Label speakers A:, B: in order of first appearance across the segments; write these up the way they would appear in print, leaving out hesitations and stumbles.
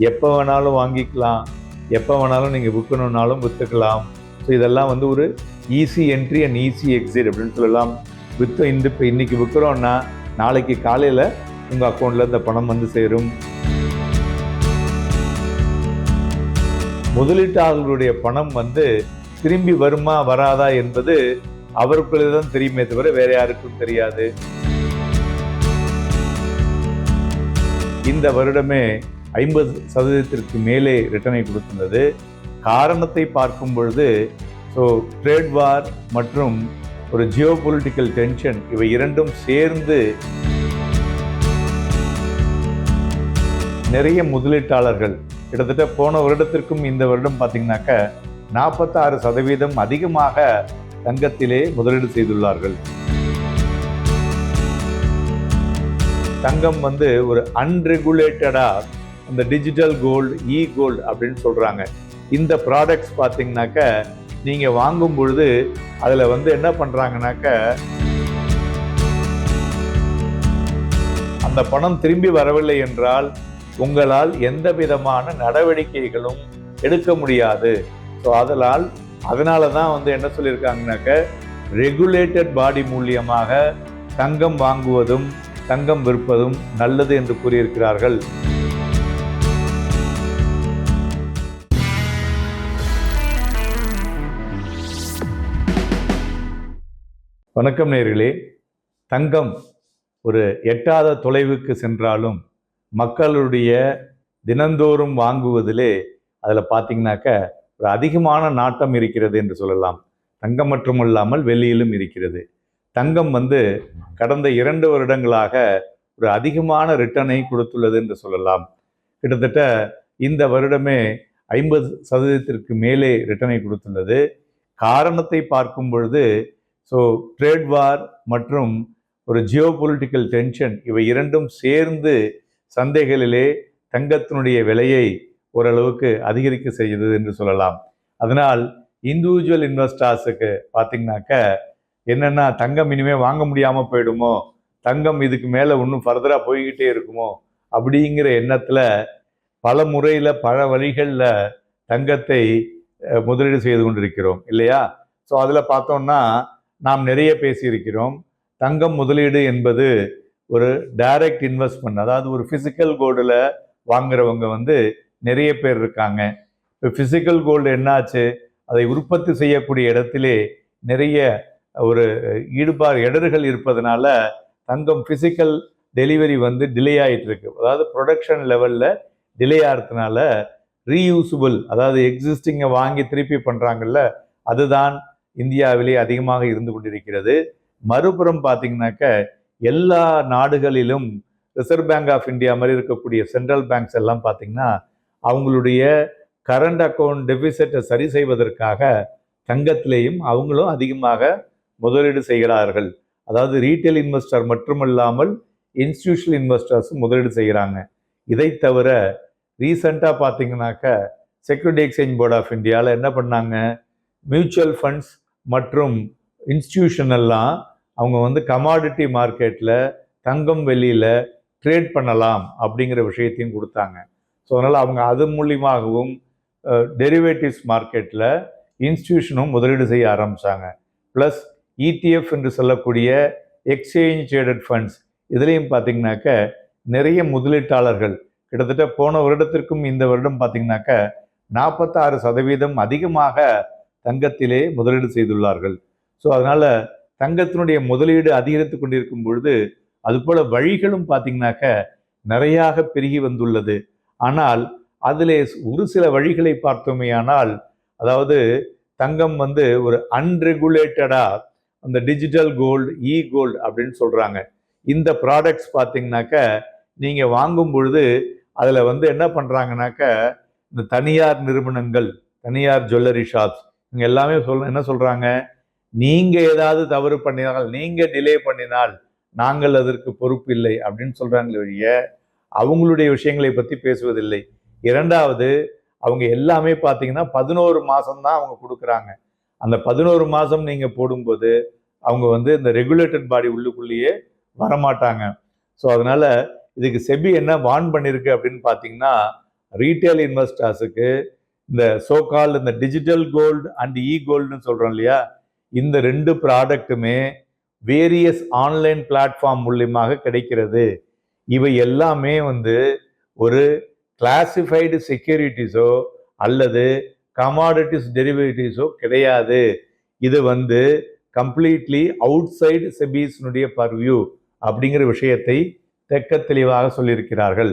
A: எப்போ வேணாலும் வாங்கிக்கலாம், எப்போ வேணாலும் நீங்கள் விற்கணுன்னாலும் விற்றுக்கலாம். ஸோ இதெல்லாம் வந்து ஒரு easy entry and easy exit அப்படின்னு சொல்லலாம். இப்போ இன்றைக்கி விற்கிறோன்னா நாளைக்கு காலையில் உங்கள் அக்கௌண்ட்டில் இந்த பணம் வந்து சேரும். முதலீட்டாளர்களுடைய பணம் வந்து திரும்பி வருமா வராதா என்பது அவருக்குள்ளே தான் தெரியுமே தவிர வேற யாருக்கும் தெரியாது. இந்த வருடமே 50% மேலே ரிட்டர்னை கொடுத்துள்ளது. காரணத்தை பார்க்கும் பொழுது ட்ரேட் வார் மற்றும் ஒரு ஜியோ பொலிட்டிக்கல் டென்ஷன் இவை இரண்டும் சேர்ந்து நிறைய முதலீட்டாளர்கள் கிட்டத்தட்ட போன வருடத்திற்கும் இந்த வருடம் பார்த்தீங்கன்னாக்க 46% அதிகமாக தங்கத்திலே முதலீடு செய்துள்ளார்கள். தங்கம் வந்து ஒரு அன்ரெகுலேட்டடா இந்த டிஜிட்டல் கோல்டு, இ கோல்டு அப்படின்னு சொல்றாங்க. இந்த ப்ராடக்ட்ஸ் பார்த்தீங்கன்னாக்க நீங்க வாங்கும் பொழுது அதுல வந்து என்ன பண்றாங்கன்னாக்க அந்த பணம் திரும்பி வரவில்லை என்றால் உங்களால் எந்த விதமான நடவடிக்கைகளும் எடுக்க முடியாது. ஸோ அதனால தான் வந்து என்ன சொல்லியிருக்காங்கனாக்க ரெகுலேட்டட் பாடி மூலியமாக தங்கம் வாங்குவதும் தங்கம் விற்பதும் நல்லது என்று கூறியிருக்கிறார்கள். வணக்கம் நேயர்களே. தங்கம் ஒரு எட்டாத தொலைவுக்கு சென்றாலும் மக்களுடைய தினந்தோறும் வாங்குவதிலே அதில் பார்த்தீங்கன்னாக்க ஒரு அதிகமான நாட்டம் இருக்கிறது என்று சொல்லலாம். தங்கம் மட்டுமல்லாமல் வெள்ளியிலும் இருக்கிறது. தங்கம் வந்து கடந்த 2 வருடங்களாக ஒரு அதிகமான ரிட்டர்னை கொடுத்துள்ளது என்று சொல்லலாம். கிட்டத்தட்ட இந்த வருடமே 50% மேலே ரிட்டர்னை கொடுத்துள்ளது. காரணத்தை பார்க்கும் பொழுது ட்ரேட் வார் மற்றும் ஒரு ஜியோ பொலிட்டிக்கல் டென்ஷன் இவை இரண்டும் சேர்ந்து சந்தைகளிலே தங்கத்தினுடைய விலையை ஓரளவுக்கு அதிகரிக்க செய்தது என்று சொல்லலாம். அதனால் இண்டிவிஜுவல் இன்வெஸ்டர்ஸுக்கு பார்த்தீங்கன்னாக்க என்னென்னா தங்கம் இனிமேல் வாங்க முடியாமல் போயிடுமோ, தங்கம் இதுக்கு மேலே இன்னும் ஃபர்தராக போய்கிட்டே இருக்குமோ அப்படிங்கிற எண்ணத்தில் பல முறையில் பல வழிகளில் தங்கத்தை முதலீடு செய்து கொண்டிருக்கிறோம் இல்லையா? ஸோ அதில் பார்த்தோம்னா நாம் நிறைய பேசியிருக்கிறோம். தங்கம் முதலீடு என்பது ஒரு டைரக்ட் இன்வெஸ்ட்மெண்ட், அதாவது ஒரு ஃபிசிக்கல் கோல்டில் வாங்குறவங்க வந்து நிறைய பேர் இருக்காங்க. இப்போ ஃபிசிக்கல் கோல்டு என்னாச்சு, அதை உற்பத்தி செய்யக்கூடிய இடத்திலே நிறைய ஒரு இடர்கள் இருப்பதனால தங்கம் ஃபிசிக்கல் டெலிவரி வந்து டிலே ஆகிட்டு இருக்கு. அதாவது ப்ரொடக்ஷன் லெவலில் டிலே ஆகிறதுனால ரீயூசபிள், அதாவது எக்ஸிஸ்டிங்கை வாங்கி திருப்பி பண்ணுறாங்கல்ல, அதுதான் இந்தியாவிலே அதிகமாக இருந்து கொண்டிருக்கிறது. மறுபுறம் பார்த்தீங்கன்னாக்க எல்லா நாடுகளிலும் ரிசர்வ் பேங்க் ஆஃப் இந்தியா மாதிரி இருக்கக்கூடிய சென்ட்ரல் பேங்க்ஸ் எல்லாம் பார்த்தீங்கன்னா அவங்களுடைய கரண்ட் அக்கௌண்ட் டெபிசிட்டை சரி செய்வதற்காக தங்கத்திலேயும் அவங்களும் அதிகமாக முதலீடு செய்கிறார்கள். அதாவது ரீட்டைல் இன்வெஸ்டர் மட்டுமல்லாமல் இன்ஸ்டிடியூஷனல் இன்வெஸ்டர்ஸும் முதலீடு செய்கிறாங்க. இதை தவிர ரீசெண்டாக பார்த்தீங்கன்னாக்க செக்யூரிட்டி எக்ஸ்சேஞ்ச் போர்ட் ஆஃப் இந்தியாவில் என்ன பண்ணாங்க, மியூச்சுவல் ஃபண்ட்ஸ் மற்றும் இன்ஸ்டிடியூஷனெல்லாம் அவங்க வந்து கமாடிட்டி மார்க்கெட்டில் தங்கம் வெள்ளியில் ட்ரேட் பண்ணலாம் அப்படிங்கிற விஷயத்தையும் கொடுத்தாங்க. ஸோ அதனால் அவங்க அது மூலியமாகவும் டெரிவேட்டிவ்ஸ் மார்க்கெட்டில் இன்ஸ்டிடியூஷனும் முதலீடு செய்ய ஆரம்பித்தாங்க. ப்ளஸ் ETF என்று சொல்லக்கூடிய எக்ஸ்சேஞ்ச் ட்ரேடட் ஃபண்ட்ஸ் இதுலேயும் பார்த்தீங்கன்னாக்க நிறைய முதலீட்டாளர்கள் கிட்டத்தட்ட போன வருடத்திற்கும் இந்த வருடம் பார்த்தீங்கன்னாக்க 46% அதிகமாக தங்கத்திலே முதலீடு செய்துள்ளார்கள். ஸோ அதனால் தங்கத்தினுடைய முதலீடு அதிகரித்து கொண்டிருக்கும் பொழுது அதுபோல் வழிகளும் பார்த்தீங்கன்னாக்க நிறையாக பெருகி வந்துள்ளது. ஆனால் அதிலே ஒரு சில வழிகளை பார்த்தோமேயானால், அதாவது தங்கம் வந்து ஒரு அன்ரெகுலேட்டடாக அந்த டிஜிட்டல் கோல்டு, இ கோல்டு அப்படின்னு சொல்கிறாங்க. இந்த ப்ராடக்ட்ஸ் பார்த்தீங்கன்னாக்க நீங்கள் வாங்கும் பொழுது அதில் வந்து என்ன பண்ணுறாங்கனாக்க இந்த தனியார் நிறுவனங்கள், தனியார் ஜுவல்லரி ஷாப்ஸ் இவங்க எல்லாமே என்ன சொல்கிறாங்க, நீங்கள் ஏதாவது தவறு பண்ணினால், நீங்கள் டிலே பண்ணினால் நாங்கள் அதற்கு பொறுப்பு இல்லை அப்படின்னு சொல்கிறாங்களே ஒழிய அவங்களுடைய விஷயங்களை பற்றி பேசுவதில்லை. இரண்டாவது, அவங்க எல்லாமே பார்த்தீங்கன்னா 11 மாதம் தான் அவங்க கொடுக்குறாங்க. அந்த 11 மாதம் நீங்கள் போடும்போது அவங்க வந்து இந்த ரெகுலேட்டட் பாடி உள்ளுக்குள்ளேயே வரமாட்டாங்க. ஸோ அதனால் இதுக்கு செபி என்ன வார்ன் பண்ணியிருக்கு அப்படின்னு பார்த்தீங்கன்னா, ரீட்டைல் இன்வெஸ்டர்ஸுக்கு இந்த சோகால் இந்த டிஜிட்டல் கோல்டு அண்ட் கோல்டுன்னு சொல்கிறோம் இல்லையா, இந்த 2 ப்ராடக்ட்டுமே வேரியஸ் ஆன்லைன் பிளாட்ஃபார்ம் மூலியமாக கிடைக்கிறது. இவை எல்லாமே ஒரு கிளாசிஃபைடு செக்யூரிட்டிஸோ அல்லது கமாடிட்டிஸ் டெரிவேட்டிவ்ஸோ கிடையாது. இது கம்ப்ளீட்லி அவுட் சைடு செபீஸ்னுடைய பர்வியூ அப்படிங்கிற விஷயத்தை தெக்க தெளிவாக சொல்லியிருக்கிறார்கள்.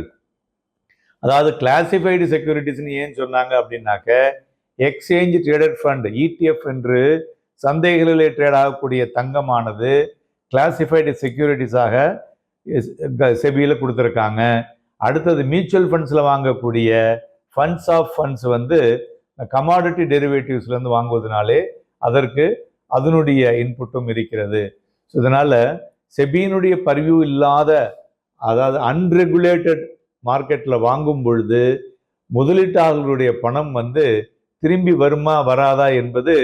A: அதாவது கிளாசிஃபைடு செக்யூரிட்டிஸ்ன்னு ஏன் சொன்னாங்க அப்படின்னாக்க, எக்ஸ்சேஞ்ச் ட்ரேடட் ஃபண்ட் ETF என்று சந்தைகளிலே ட்ரேட் ஆகக்கூடிய தங்கமானது கிளாசிஃபைடு செக்யூரிட்டிஸாக செபியில் கொடுத்துருக்காங்க. அடுத்தது மியூச்சுவல் ஃபண்ட்ஸில் வாங்கக்கூடிய ஃபண்ட்ஸ் ஆஃப் ஃபண்ட்ஸ் கமாடிட்டி டெரிவேட்டிவ்ஸ்லேருந்து வாங்குவதனாலே அதற்கு அதனுடைய இன்புட்டும் இருக்கிறது. ஸோ இதனால் செபியினுடைய பர்வியூ இல்லாத, அதாவது அன்ரெகுலேட்டட் மார்க்கெட்டில் வாங்கும் பொழுது முதலீட்டாளர்களுடைய பணம் திரும்பி வருமா வராதா என்பது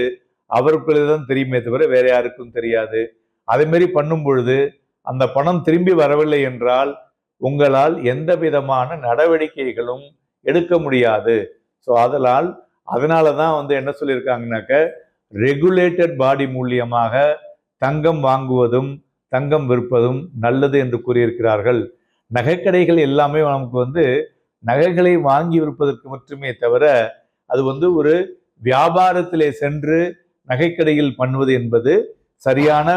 A: அவர்களுக்கு தான் தெரியுமே தவிர வேற யாருக்கும் தெரியாது. அதேமாரி பண்ணும் பொழுது அந்த பணம் திரும்பி வரவில்லை என்றால் உங்களால் எந்த விதமான நடவடிக்கைகளும் எடுக்க முடியாது. ஸோ அதனால தான் என்ன சொல்லியிருக்காங்கனாக்க, ரெகுலேட்டட் பாடி மூலியமாக தங்கம் வாங்குவதும் தங்கம் விற்பதும் நல்லது என்று கூறியிருக்கிறார்கள். நகைக்கடைகள் எல்லாமே நமக்கு நகைகளை வாங்கி விற்பதற்கு மட்டுமே தவிர அது ஒரு வியாபாரத்திலே சென்று நகைக்கடையில் பண்ணுவது என்பது சரியான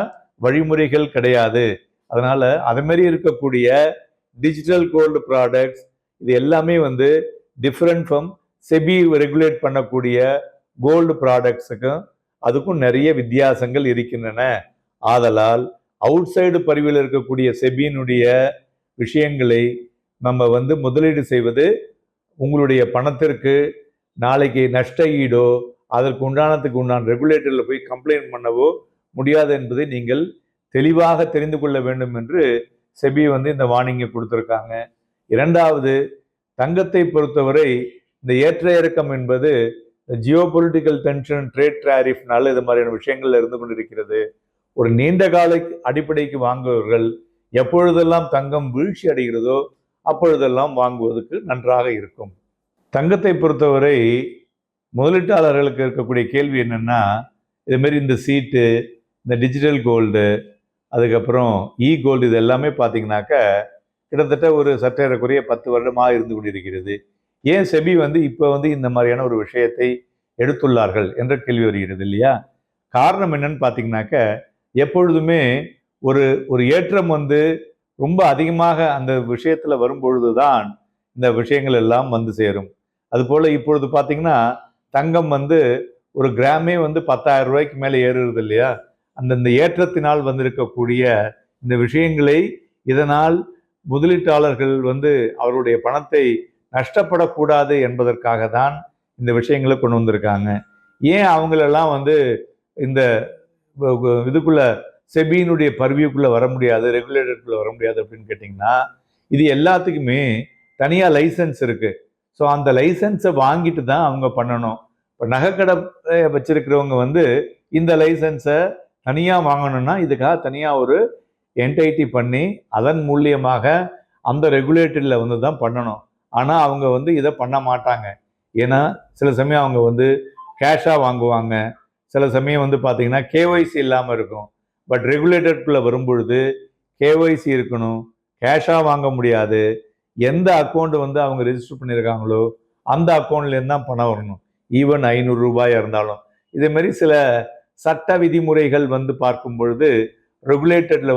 A: வழிமுறைகள் கிடையாது. அதனால அதே மாதிரி இருக்கக்கூடிய டிஜிட்டல் கோல்டு ப்ராடக்ட்ஸ் இது எல்லாமே டிஃப்ரெண்ட் ஃப்ரம் செபி ரெகுலேட் பண்ணக்கூடிய கோல்டு ப்ராடக்ட்ஸுக்கும் அதுக்கும் நிறைய வித்தியாசங்கள் இருக்கின்றன. ஆதலால் அவுட் சைடு பரிவில் இருக்கக்கூடிய செபியினுடைய விஷயங்களை நம்ம முதலீடு செய்வது உங்களுடைய பணத்திற்கு நாளைக்கு நஷ்ட ஈடோ அதற்கு உண்டான ரெகுலேட்டரில் போய் கம்ப்ளைண்ட் பண்ணவோ முடியாது என்பதை நீங்கள் தெளிவாக தெரிந்து கொள்ள வேண்டும் என்று செபி இந்த வார்னிங்கை கொடுத்துருக்காங்க. இரண்டாவது, தங்கத்தை பொறுத்தவரை இந்த ஏற்ற இறக்கம் என்பது ஜியோ பொலிட்டிக்கல் டென்ஷன், ட்ரேட் டாரிஃப்னால இது மாதிரியான விஷயங்கள் இருந்து கொண்டிருக்கிறது. ஒரு நீண்ட கால அடிப்படைக்கு வாங்குபவர்கள் எப்பொழுதெல்லாம் தங்கம் வீழ்ச்சி அடைகிறதோ அப்பொழுதெல்லாம் வாங்குவதற்கு நன்றாக இருக்கும். தங்கத்தை பொறுத்தவரை முதலீட்டாளர்களுக்கு இருக்கக்கூடிய கேள்வி என்னன்னா, இதுமாரி இந்த சீட்டு, இந்த டிஜிட்டல் கோல்டு, அதுக்கப்புறம் கோல்டு இது எல்லாமே பார்த்தீங்கன்னாக்க கிட்டத்தட்ட ஒரு சற்றேறக்குறைய 10 வருடமாக இருந்து கொண்டிருக்கிறது. ஏன் செபி இப்போ இந்த மாதிரியான ஒரு விஷயத்தை எடுத்துள்ளார்கள் என்ற கேள்வி வருகிறது இல்லையா? காரணம் என்னன்னு பார்த்தீங்கன்னாக்க, எப்பொழுதுமே ஒரு ஏற்றம் ரொம்ப அதிகமாக அந்த விஷயத்துல வரும்பொழுது தான் இந்த விஷயங்கள் எல்லாம் சேரும். அதுபோல இப்பொழுது பார்த்தீங்கன்னா தங்கம் ஒரு கிராமே 10,000 ரூபாய்க்கு மேலே ஏறுறது இல்லையா? அந்த ஏற்றத்தினால் இருக்கக்கூடிய இந்த விஷயங்களை, இதனால் முதலீட்டாளர்கள் அவருடைய பணத்தை நஷ்டப்படக்கூடாது என்பதற்காக தான் இந்த விஷயங்களை கொண்டு வந்திருக்காங்க. ஏன் அவங்களெல்லாம் இந்த இதுக்குள்ள செபியினுடைய பர்வியூக்குள்ள வர முடியாது, ரெகுலேட்டருக்குள்ள வர முடியாது அப்படின்னு கேட்டிங்கன்னா, இது எல்லாத்துக்குமே தனியாக லைசன்ஸ் இருக்கு. ஸோ அந்த லைசன்ஸை வாங்கிட்டு தான் அவங்க பண்ணணும். இப்போ நகைக்கடை வச்சிருக்கிறவங்க இந்த லைசன்ஸை தனியாக வாங்கணும்னா இதுக்காக தனியாக ஒரு என்டைட்டி பண்ணி அதன் மூலியமாக அந்த ரெகுலேட்டரில் தான் பண்ணணும். ஆனால் அவங்க இதை பண்ண மாட்டாங்க. ஏன்னா சில சமயம் அவங்க கேஷாக வாங்குவாங்க, சில சமயம் பார்த்தீங்கன்னா கேஒய்சி இல்லாமல் இருக்கும். பட் ரெகுலேட்டருக்குள்ளே வரும்பொழுது கேஒய்சி இருக்கணும், கேஷாக வாங்க முடியாது. எந்த அக்கௌண்ட் அவங்க ரெஜிஸ்டர் பண்ணியிருக்காங்களோ அந்த அக்கௌண்ட்லேருந்து தான் பணம் வரணும், ஈவன் 500 ரூபாயாக இருந்தாலும். இதேமாரி சில சட்ட விதிமுறைகள் பார்க்கும் பொழுது ரெகுலேட்டரில்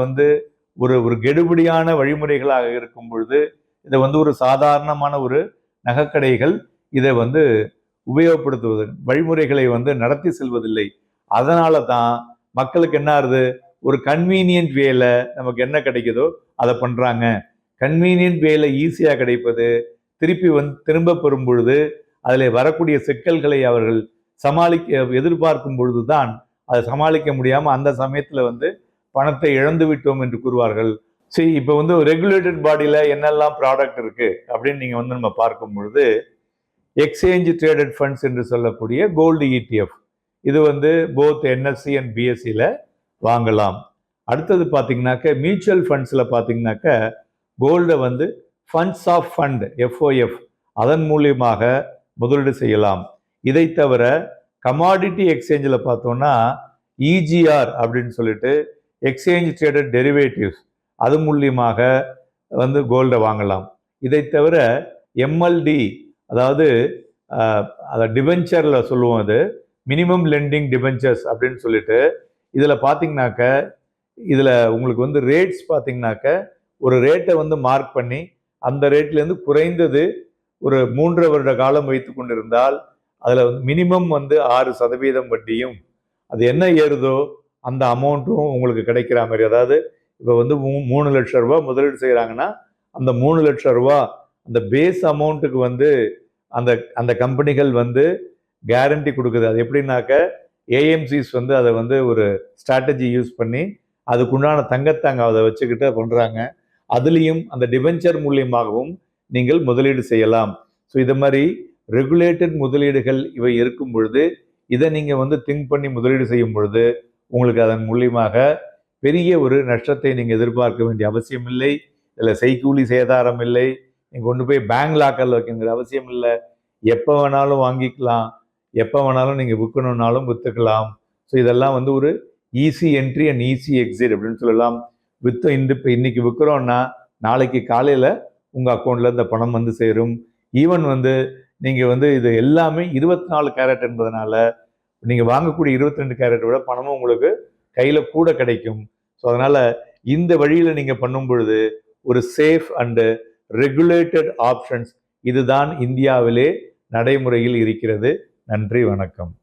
A: ஒரு கெடுபிடியான வழிமுறைகளாக இருக்கும் பொழுது இதை ஒரு சாதாரணமான ஒரு நகைக்கடைகள் இதை உபயோகப்படுத்துவது வழிமுறைகளை நடத்தி செல்வதில்லை. அதனால தான் மக்களுக்கு என்ன ஆகுது, ஒரு கன்வீனியன்ட் வேல நமக்கு என்ன கிடைக்குதோ அதை பண்ணுறாங்க. கன்வீனியன்ட் வேல ஈஸியாக கிடைப்பது திரும்ப பெறும் பொழுது அதில் வரக்கூடிய சிக்கல்களை அவர்கள் எதிர்பார்க்கும் பொழுது தான் அதை சமாளிக்க முடியாமல் அந்த சமயத்தில் பணத்தை இழந்து விட்டோம் என்று கூறுவார்கள். சரி, இப்போ ரெகுலேட்டட் பாடியில் என்னெல்லாம் ப்ராடக்ட் இருக்கு அப்படின்னு நீங்கள் நம்ம பார்க்கும் பொழுது எக்ஸ்சேஞ்ச் ட்ரேடட் ஃபண்ட்ஸ் என்று சொல்லக்கூடிய கோல்டு ETF இது போத் NSE அண்ட் BSEல வாங்கலாம். அடுத்தது பார்த்தீங்கன்னாக்க மியூச்சுவல் ஃபண்ட்ஸில் பார்த்தீங்கன்னாக்க கோல்டை ஃபண்ட்ஸ் ஆஃப் ஃபண்ட் FOF அதன் மூலியமாக முதலீடு செய்யலாம். இதை தவிர கமாடிட்டி எக்ஸ்சேஞ்சில் பார்த்தோம்னா இஜிஆர் அப்படின்னு சொல்லிட்டு எக்ஸ்சேஞ்ச் ட்ரேடட் டெரிவேட்டிவ்ஸ், அது மூலியமாக கோல்டை வாங்கலாம். இதை தவிர எம்எல்டி, அதாவது அதை டிபென்ச்சரில் சொல்லுவோம், அது மினிமம் லெண்டிங் டிபென்ச்சர்ஸ் அப்படின்னு சொல்லிட்டு, இதில் பார்த்தீங்கன்னாக்க இதில் உங்களுக்கு ரேட்ஸ் பார்த்தீங்கன்னாக்க ஒரு ரேட்டை மார்க் பண்ணி அந்த ரேட்லேருந்து குறைந்தது ஒரு 3 வருட காலம் வைத்து கொண்டிருந்தால் அதில் மினிமம் 6% வட்டியும், அது என்ன ஏறுதோ அந்த அமௌண்ட்டும் உங்களுக்கு கிடைக்கிற மாதிரி. அதாவது இப்போ 3 லட்சம் ரூபா முதலீடு செய்கிறாங்கன்னா அந்த 3 லட்சம் ரூபா அந்த பேஸ் அமௌண்ட்டுக்கு அந்த அந்த கம்பெனிகள் கேரண்டி கொடுக்குது. அது எப்படின்னாக்க ஏஎம்சிஸ் அதை ஒரு ஸ்ட்ராட்டஜி யூஸ் பண்ணி அதுக்குண்டான தங்கத்தாங்க அதை வச்சுக்கிட்டு பண்ணுறாங்க. அதுலேயும் அந்த டிபென்ச்சர் மூலியமாகவும் நீங்கள் முதலீடு செய்யலாம். ஸோ இது மாதிரி ரெகுலேட்டட் முதலீடுகள் இவை இருக்கும் பொழுது இதை நீங்கள் திங்க் பண்ணி முதலீடு செய்யும் பொழுது உங்களுக்கு அதன் மூலியமாக பெரிய ஒரு நஷ்டத்தை நீங்கள் எதிர்பார்க்க வேண்டிய அவசியம் இல்லை. இதில் செய்கூலி சேதாரம் இல்லை. நீங்கள் கொண்டு போய் பேங்க் லாக்கரில் வைக்கிற அவசியம் இல்லை. எப்போ வேணாலும் வாங்கிக்கலாம், எப்போ வேணாலும் நீங்கள் விற்கணுன்னாலும் விற்றுக்கலாம். ஸோ இதெல்லாம் ஒரு easy entry and easy exit அப்படின்னு சொல்லலாம். இன்னைக்கு விற்கிறோன்னா நாளைக்கு காலையில் உங்கள் அக்கௌண்ட்டில் இந்த பணம் சேரும். ஈவன் நீங்கள் இது எல்லாமே 24 கேரட் என்பதனால நீங்கள் வாங்கக்கூடிய 22 கேரட் விட பணமும் உங்களுக்கு கையில் கூட கிடைக்கும். ஸோ அதனால் இந்த வழியில் நீங்கள் பண்ணும் பொழுது ஒரு சேஃப் அண்டு ரெகுலேட்டட் ஆப்ஷன்ஸ் இதுதான் இந்தியாவிலே நடைமுறையில் இருக்கிறது. நன்றி, வணக்கம்.